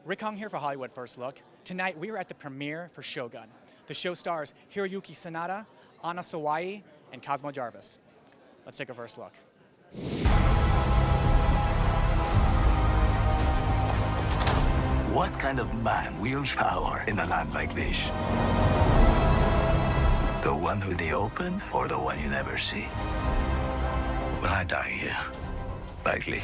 Rick Hong here for Hollywood First Look. Tonight we are at the premiere for Shogun. The show stars Hiroyuki Sanada, Anna Sawai, and Cosmo Jarvis. Let's take a first look. What kind of man will shower in a land like this? The one with the open or the one you never see? Will I die here? Likely.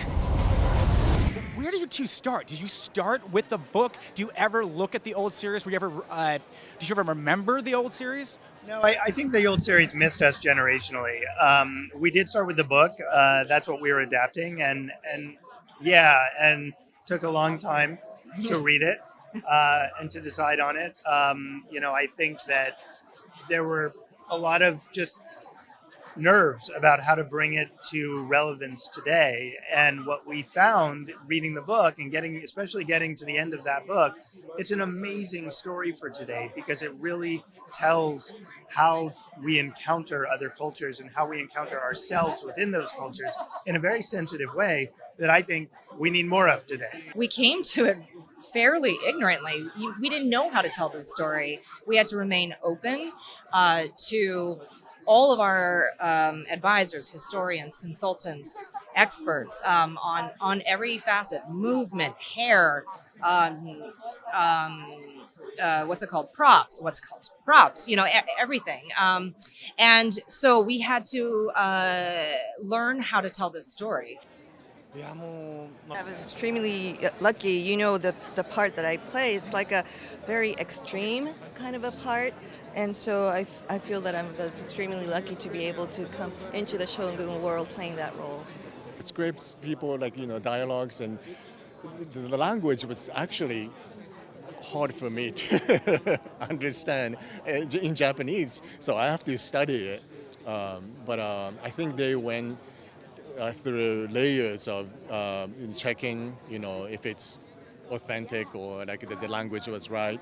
Where do you two start? Did you start with the book? Do you ever look at the old series? Did you ever remember the old series? No, I think the old series missed us generationally. We did start with the book. That's what we were adapting, and took a long time to read it and to decide on it. I think that there were a lot of just nerves about how to bring it to relevance today. And what we found reading the book and especially getting to the end of that book, it's an amazing story for today because it really tells how we encounter other cultures and how we encounter ourselves within those cultures in a very sensitive way that I think we need more of today. We came to it fairly ignorantly. We didn't know how to tell this story. We had to remain open to all of our advisors, historians, consultants, experts on every facet, movement, hair, what's it called? Props, everything. And so we had to learn how to tell this story. I was extremely lucky. The part that I play, it's like a very extreme kind of a part. And so I feel that I was extremely lucky to be able to come into the Shogun world playing that role. Scripts, people dialogues, and the language was actually hard for me to understand in Japanese, so I have to study it. But I think they went through layers of checking, if it's authentic or the language was right,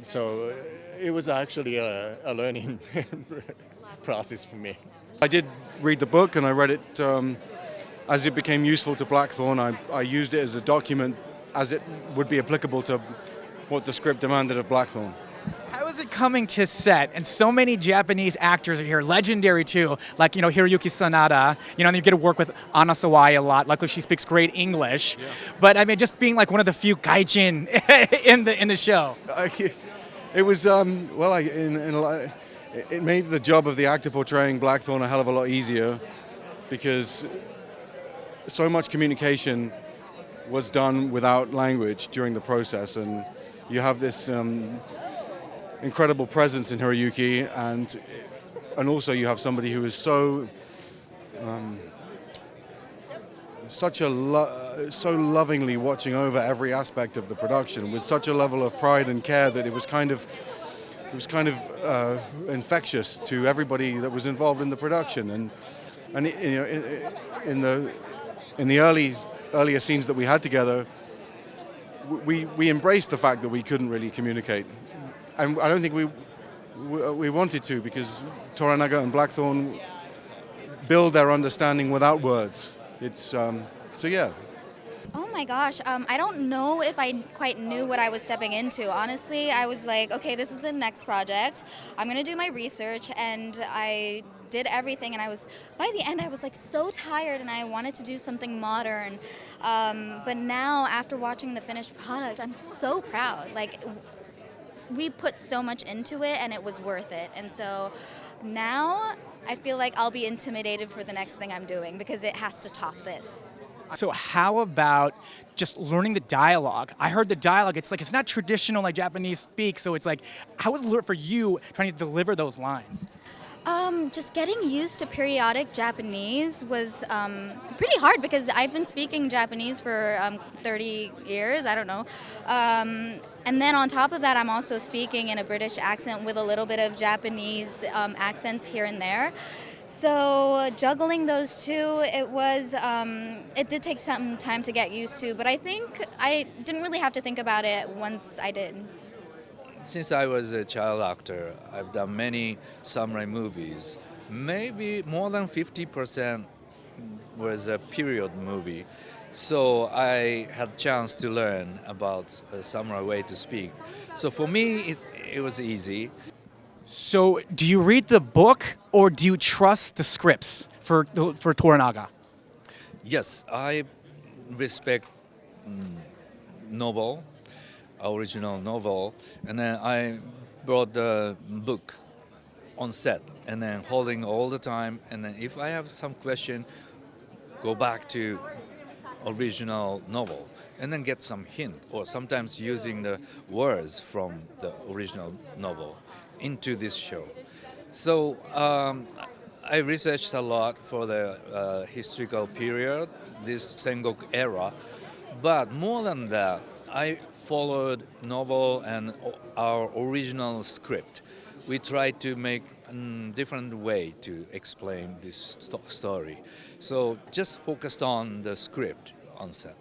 So it was actually a learning process for me. I did read the book and I read it as it became useful to Blackthorn. I used it as a document as it would be applicable to what the script demanded of Blackthorn. How is it coming to set? And so many Japanese actors are here, legendary too, like Hiroyuki Sanada. And you get to work with Anna Sawai a lot. Luckily, she speaks great English. Yeah. But I mean, just being like one of the few gaijin in the show. It was it made the job of the actor portraying Blackthorn a hell of a lot easier because so much communication was done without language during the process, and you have this incredible presence in Hiroyuki, and also you have somebody who is so lovingly watching over every aspect of the production with such a level of pride and care that it was kind of infectious to everybody that was involved in the production, and in the earlier scenes that we had together, we embraced the fact that we couldn't really communicate. And I don't think we wanted to, because Toranaga and Blackthorn build their understanding without words. It's so yeah. Oh my gosh, I don't know if I quite knew what I was stepping into. Honestly, I was like, okay, this is the next project. I'm gonna do my research, and I did everything, and by the end I was like so tired and I wanted to do something modern. But now, after watching the finished product, I'm so proud. Like, we put so much into it and it was worth it. And so now I feel like I'll be intimidated for the next thing I'm doing because it has to top this. So how about just learning the dialogue? I heard the dialogue, it's not traditional like Japanese speak, so it's like, how was it for you trying to deliver those lines? Just getting used to periodic Japanese was pretty hard because I've been speaking Japanese for 30 years, I don't know. And then on top of that, I'm also speaking in a British accent with a little bit of Japanese accents here and there. So juggling those two, it did take some time to get used to, but I think I didn't really have to think about it once I did. Since I was a child actor, I've done many samurai movies. Maybe more than 50% was a period movie. So I had chance to learn about samurai way to speak. So for me, it was easy. So, do you read the book or do you trust the scripts for Toranaga? Yes, I respect novel, original novel, and then I brought the book on set, and then holding all the time. And then if I have some question, go back to original novel, and then get some hint, or sometimes using the words from the original novel into this show. So I researched a lot for the historical period, this Sengoku era, but more than that, I followed novel and our original script. We tried to make a different way to explain this story. So just focused on the script on set.